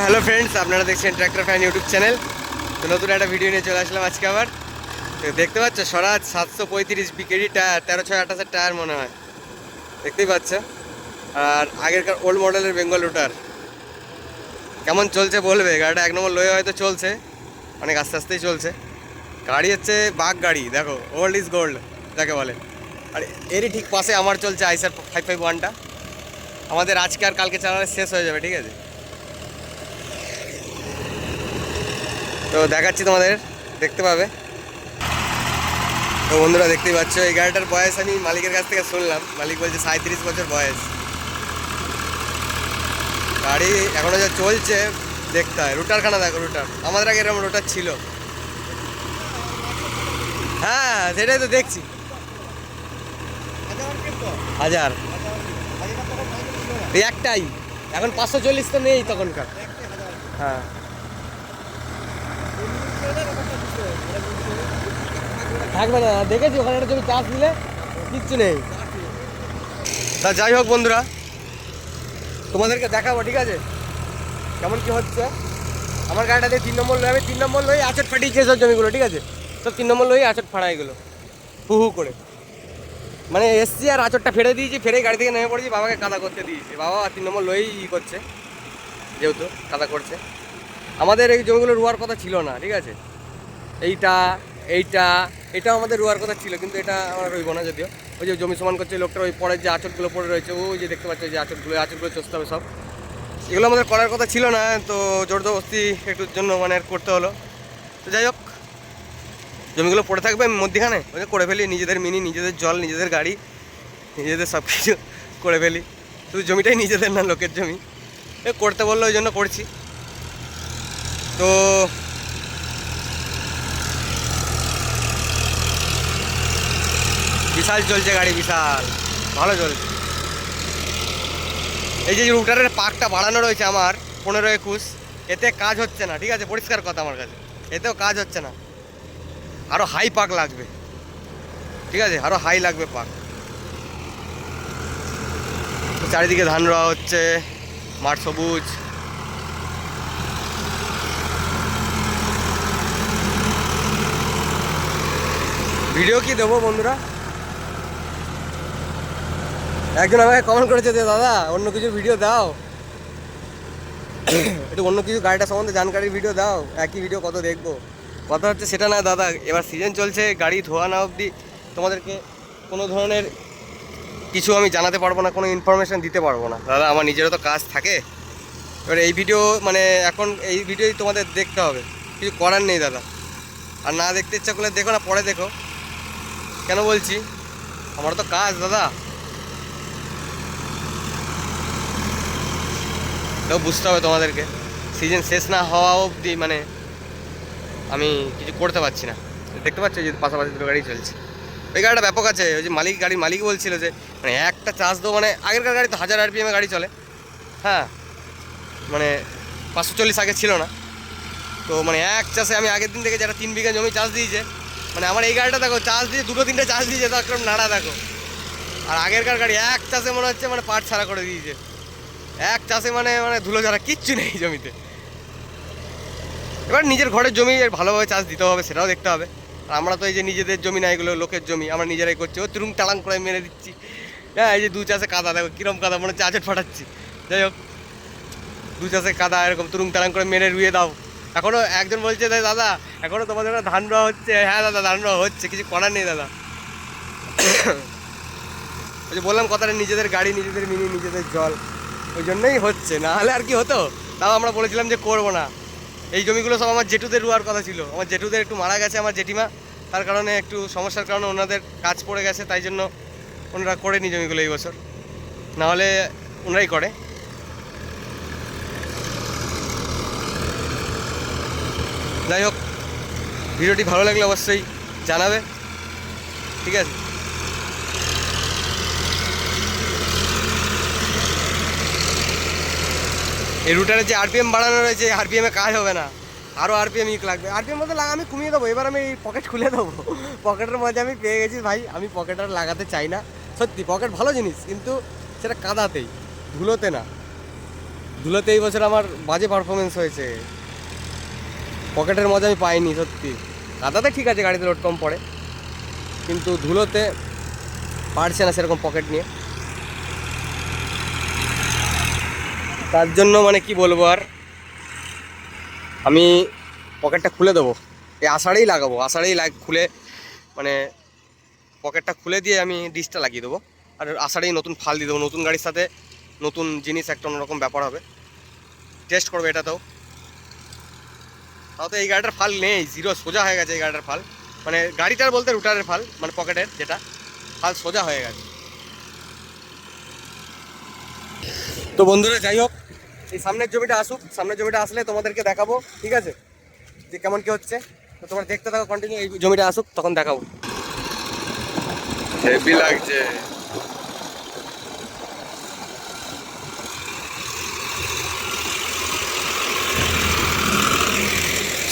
Hello friends, আপনারা দেখছেন tractor fan YouTube channel. তো নতুন একটা ভিডিও নিয়ে চলে আসলাম আজকে আবার। তো দেখতে পাচ্ছ স্বরাজ 735 বিকেডি টায়ার, 13/6/28 টায়ার মনে হয়, দেখতেই পাচ্ছ। আর আগেরকার ওল্ড মডেলের বেঙ্গল রুটার। কেমন চলছে বলবে? গাড়িটা 1 নম্বর লোয়ে হয়তো চলছে, অনেক আস্তে আস্তেই চলছে। গাড়ি হচ্ছে বাঘ গাড়ি, দেখো ওল্ড ইজ গোল্ড যাকে বলে। আর এরই ঠিক পাশে আমার চলছে আইসার 551টা। আমাদের আজকে আর কালকে চালালে শেষ হয়ে যাবে, ঠিক আছে। তো দেখাচ্ছি তোমাদের, দেখতে পাবে। তো বন্ধুরা দেখতেই পাচ্ছ, এই গাড়িটার বয়স আমি মালিকের কাছ থেকে শুনলাম। মালিক বলছে 37 বছর বয়স। গাড়ি এখনো যা চলছে দেখতে হয়। রুটারখানা দেখো, রুটার আমাদের আগে এরকম রুটার ছিল। হ্যাঁ সেটাই তো দেখছি। 1000 এই একটাই, এখন 540 তো নেই তখনকার। হ্যাঁ থাকবে না, দেখেছি ওখানে একটা জমি চাষ দিলে কিচ্ছু নেই। তা যাই হোক বন্ধুরা, তোমাদেরকে দেখাবো, ঠিক আছে, কেমন কি হচ্ছে। আমার গাড়িটাতে 3 নম্বর লই, আমি 3 নম্বর লই আচট ফাটিয়েছে সব জমিগুলো, ঠিক আছে। সব 3 নম্বর লই আচট ফাড়া এগুলো হু হু করে। মানে এসছি আর আচরটা ফেলে দিয়েছি, ফেরে গাড়ি থেকে নেমে পড়েছি, বাবাকে কাদা করতে দিয়েছি। বাবা 3 নম্বর লই করছে, যেহেতু কাদা করছে। আমাদের এই জমিগুলো রোয়ার কথা ছিল না, ঠিক আছে। এইটা এইটা এটাও আমাদের রোয়ার কথা ছিল, কিন্তু এটা আমরা রইব না। যদিও ওই যে জমি সমান করছে লোকটার, ওই পরের যে আচরগুলো পড়ে রয়েছে, ওই যে দেখতে পাচ্ছ, যে আচরগুলো চষতে হবে সব। এগুলো আমাদের করার কথা ছিল না, তো জোরদস্তি একটুর জন্য মানে করতে হলো। তো যাই হোক, জমিগুলো পড়ে থাকবে মধ্যখানে, ওই যে করে ফেলি। নিজেদের মিনি, নিজেদের জল, নিজেদের গাড়ি, নিজেদের সব কিছু করে ফেলি। শুধু জমিটাই নিজেদের না, লোকের জমি। করতে বললো ওই জন্য করছি। তো বিশাল চলছে গাড়ি, বিশাল ভালো চলছে। এই যে রুটারের পাকটা বাড়ানো রয়েছে আমার 15-21, এতে কাজ হচ্ছে না, ঠিক আছে। পরিষ্কার কথা আমার কাছে, এতেও কাজ হচ্ছে না। আরও হাই পাক লাগবে, ঠিক আছে, আরও হাই লাগবে পাক। চারিদিকে ধান রোয়া হচ্ছে, মাঠ সবুজ। ভিডিও কি দেবো বন্ধুরা? একজন আমাকে কমেন্ট করেছে যে দাদা অন্য কিছু ভিডিও দাও, একটু অন্য কিছু গাড়িটা সম্বন্ধে জানকারির ভিডিও দাও, একই ভিডিও কত দেখবো। কথা হচ্ছে সেটা না দাদা, এবার সিজন চলছে, গাড়ি ধোয়া না অবধি তোমাদেরকে কোনো ধরনের কিছু আমি জানাতে পারবো না, কোনো ইনফরমেশান দিতে পারবো না দাদা। আমার নিজেরও তো কাজ থাকে। এবার এই ভিডিও মানে এখন এই ভিডিওই তোমাদের দেখতে হবে, কিছু করার নেই দাদা। আর না দেখতে ইচ্ছা করলে দেখো না, পরে দেখো। কেন বলছি, আমারও তো কাজ দাদা, এটাও বুঝতে হবে তোমাদেরকে। সিজন শেষ না হওয়া অবধি মানে আমি কিছু করতে পারছি না। দেখতে পাচ্ছ যে পাশাপাশি দুটো গাড়ি চলছে। ওই গাড়িটা ব্যাপক আছে, ওই যে গাড়ির মালিক বলছিল যে মানে একটা চার্জ দেবো, মানে আগেরকার গাড়ি তো 1000 RPM গাড়ি চলে। হ্যাঁ মানে 540 আগে ছিল না। তো মানে এক চাষে আমি আগের দিন থেকে যারা 3 বিঘা জমি চাষ দিয়েছে, মানে আমার এই গাড়িটা দেখো চার্জ দিয়ে 2-3টে চার্জ দিয়েছে, তো একদম নাড়া দেখো। আর আগেরকার গাড়ি এক চাষে মনে হচ্ছে মানে পাট ছাড়া করে দিয়েছে। এক চাষে মানে মানে ধুলো ছাড়া কিচ্ছু নেই জমিতে। এবার নিজের ঘরের জমি ভালোভাবে চাষ দিতে হবে, সেটাও দেখতে হবে। আর আমরা তো এই যে নিজেদের জমি না, এগুলো লোকের জমি, আমরা নিজেরাই করছি। ও তুরুং টালাং করে মেরে দিচ্ছি। হ্যাঁ এই যে 2 চাষে কাদা দেখো, কিরম কাদা, মনে হচ্ছে আচট ফাটাচ্ছি। যাই হোক, 2 চাষে কাদা এরকম তুরুং টালাং করে মেরে রুয়ে দাও। এখনও একজন বলছে দাদা এখনও তোমাদের ধান রোয়া হচ্ছে। হ্যাঁ দাদা ধান রোয়া হচ্ছে, কিছু করার নেই দাদা। ওই যে বললাম কথাটা, নিজেদের গাড়ি, নিজেদের মিনি, নিজেদের জল, ওই জন্যই হচ্ছে, না হলে আর কি হতো। তাও আমরা বলেছিলাম যে করবো না। এই জমিগুলো সব আমার জেঠুদের রোয়ার কথা ছিল। আমার জেঠুদের একটু মারা গেছে, আমার জেঠিমা, তার কারণে একটু সমস্যার কারণে ওনাদের কাজ পড়ে গেছে, তাই জন্য ওনারা করেনি জমিগুলো এই বছর, নাহলে ওনারাই করে। যাই হোক, ভিডিওটি ভালো লাগলে অবশ্যই জানাবে, ঠিক আছে। এই রুটারের যে RPM বাড়ানো রয়েছে, RPM-এ কাজ হবে না, আরও RPM লাগবে। RPM মধ্যে আমি কমিয়ে দেবো। এবার আমি পকেট খুলে দেবো, পকেটের মধ্যে আমি পেয়ে গেছি ভাই। আমি পকেট আর লাগাতে চাই না, সত্যি। পকেট ভালো জিনিস, কিন্তু সেটা কাদাতেই, ধুলোতে না। ধুলোতে এই বছর আমার বাজে পারফরমেন্স হয়েছে, পকেটের মজা আমি পাইনি সত্যি। কাদাতে ঠিক আছে, গাড়িতে লোড কম পড়ে, কিন্তু ধুলোতে পারছে না সেরকম পকেট নিয়ে। তার জন্য মানে কি বলবো আর, আমি পকেটটা খুলে দেবো, এই আষাঢ়েই লাগাবো, আষাঢ়েই খুলে মানে পকেটটা খুলে দিয়ে আমি ডিসটা লাগিয়ে দেবো। আর আষাঢ়েই নতুন ফাল দিয়ে দেবো, নতুন গাড়ির সাথে নতুন জিনিস, একটা অন্যরকম ব্যাপার হবে। টেস্ট করবে এটাতেও। তাও তো এই গাড়িটার ফাল নেই, জিরো, সোজা হয়ে গেছে এই গাড়িটার ফাল, মানে গাড়িটার বলতে রুটারের ফাল, মানে পকেটের যেটা ফাল সোজা হয়ে গেছে। তো বন্ধুরা যাই হোক, এই সামনের জমিটা আসুক, সামনের জমিটা আসলে তোমাদেরকে দেখাবো, ঠিক আছে, যে কেমন কি হচ্ছে। তো তোমরা দেখতে থাকো কন্টিনিউ, এই জমিটা আসুক তখন দেখাবো। হেভি লাগছে।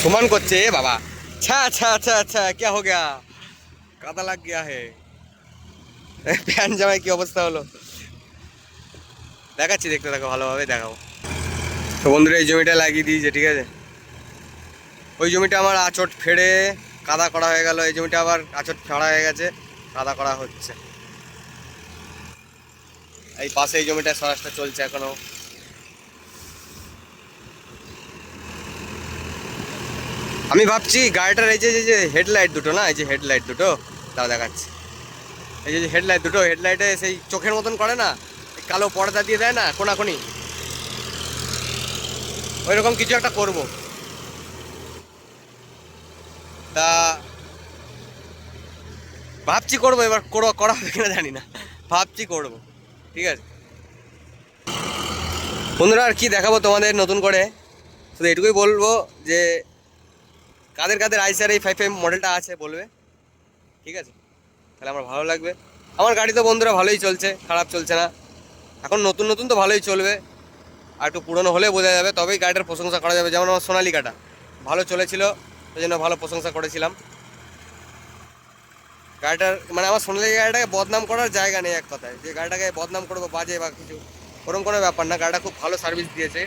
সমান করছে এ বাবা, আচ্ছা আচ্ছা আচ্ছা আচ্ছা, क्या हो गया, কাদা লাগ গিয়া হে। প্যান্ট জামায় কি অবস্থা হলো দেখাচ্ছি, দেখতে থাকো, ভালোভাবে দেখাবো। তো বন্ধুরা এই জমিটা লাগিয়ে দিয়েছে, ঠিক আছে। ওই জমিটা আমার আচট ফেড়ে কাদা করা হয়ে গেল, এই জমিটা আবার আচট ফেড়া হয়ে গেছে, কাদা করা হচ্ছে। এই পাশে এই জমিটা সরাসরি চলছে এখনো। আমি ভাবছি গাড়িটার এই যে হেডলাইট দুটো না, এই যে হেডলাইট দুটো, তাও দেখাচ্ছি, এই যে হেডলাইট দুটো, হেডলাইটে সেই চোখের মতন করে না, কালো পর্দা দিয়ে দেয় না কোনাকুনি, ওই রকম কিছু একটা করব। তা ভাবছি করবো, এবার করা হবে কিনা জানি না, ভাবছি করব, ঠিক আছে। বন্ধুরা আর কি দেখাবো তোমাদের নতুন করে, শুধু এটুকুই বলবো যে কাদের কাদের আইসার এই 55 মডেলটা আছে বলবে, ঠিক আছে, তাহলে আমার ভালো লাগবে। আমার গাড়ি তো বন্ধুরা ভালোই চলছে, খারাপ চলছে না, এখন নতুন নতুন তো ভালোই চলবে, আর একটু পুরনো হলে বোঝা যাবে, তবেই গাড়িটার প্রশংসা করা যাবে। যেমন আমার সোনালিকাটা ভালো চলেছিল, ওই জন্য ভালো প্রশংসা করেছিলাম গাড়িটার। মানে আমার সোনালিকা গাড়িটাকে বদনাম করার জায়গা নেই, এক কথায় যে গাড়িটাকে বদনাম করবো বাজে বা কিছু, ওরকম কোনো ব্যাপার না, গাড়িটা খুব ভালো সার্ভিস দিয়েছে।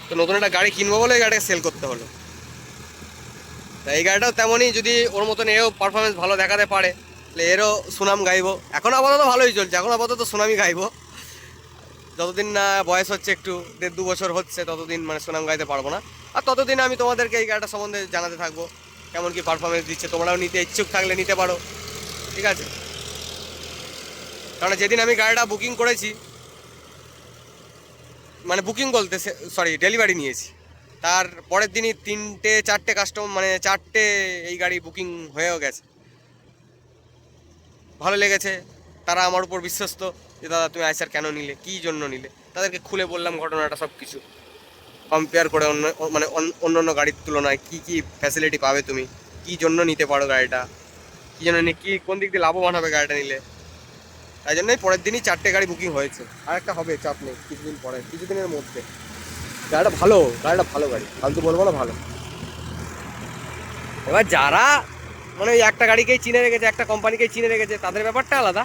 তো নতুন একটা গাড়ি কিনবো বলে এই গাড়িটাকে সেল করতে হলো। তা এই গাড়িটাও তেমনই, যদি ওর মতন এও পারফরমেন্স ভালো দেখাতে পারে তাহলে এরও সুনাম গাইবো। এখন আপাতত ভালোই চলছে, এখন আপাতত সুনামই গাইবো, যতদিন না বয়স হচ্ছে, একটু 1.5-2 বছর হচ্ছে, ততদিন মানে সুনাম গাইতে পারবো না। আর ততদিন আমি তোমাদেরকে এই গাড়িটা সম্বন্ধে জানাতে থাকবো, কেমন কি পারফরমেন্স দিচ্ছে, তোমরাও নিতে ইচ্ছুক থাকলে নিতে পারো, ঠিক আছে। কারণ যেদিন আমি গাড়িটা বুকিং করেছি, মানে বুকিং বলতে সরি ডেলিভারি নিয়েছি, তার পরের দিনই 3-4টে কাস্টমার, মানে 4টে এই গাড়ি বুকিং হয়েও গেছে, ভালো লেগেছে। তারা আমার উপর বিশ্বস্ত যে দাদা তুমি আইসার কেন নিলে, কী জন্য নিলে, তাদেরকে খুলে বললাম ঘটনাটা, সব কিছু কম্পেয়ার করে মানে অন্য অন্য গাড়ির তুলনায় কী কী ফ্যাসিলিটি পাবে তুমি, কী জন্য নিতে পারো গাড়িটা, কী জন্য নিয়ে কী কোন দিক দিয়ে লাভবান হবে গাড়িটা নিলে। তাই জন্যই পরের দিনই 4টে গাড়ি বুকিং হয়েছে, আর একটা হবে, চাপ নেই, কিছুদিন পরে, কিছুদিনের মধ্যে। গাড়িটা ভালো, গাড়িটা ভালো গাড়ি, ফালতু বলবো না, ভালো। এবার যারা মানে ওই একটা গাড়িকেই চিনে রেখেছে, একটা কোম্পানিকেই চিনে রেখেছে, তাদের ব্যাপারটা আলাদা,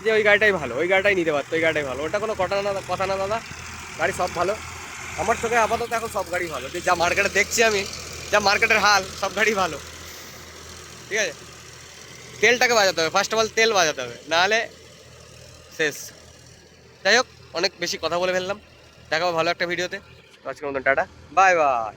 যে ওই গাড়িটাই ভালো, ওই গাড়িটাই নিতে পারতো, ওই গাড়িটাই ভালো, ওটা কোনো কথা না দাদা, গাড়ি সব ভালো। আমার চোখে আপাতত এখন সব গাড়ি ভালো, যে যা মার্কেটে দেখছি আমি, যা মার্কেটের হাল, সব গাড়ি ভালো, ঠিক আছে। তেলটাকে বাজাতে হবে, ফার্স্ট অফ অল তেল বাজাতে হবে, নাহলে শেষ। যাই হোক, অনেক বেশি কথা বলে ফেললাম, দেখাবো ভালো একটা ভিডিওতে। আজকের মতন টাটা, বাই বাই।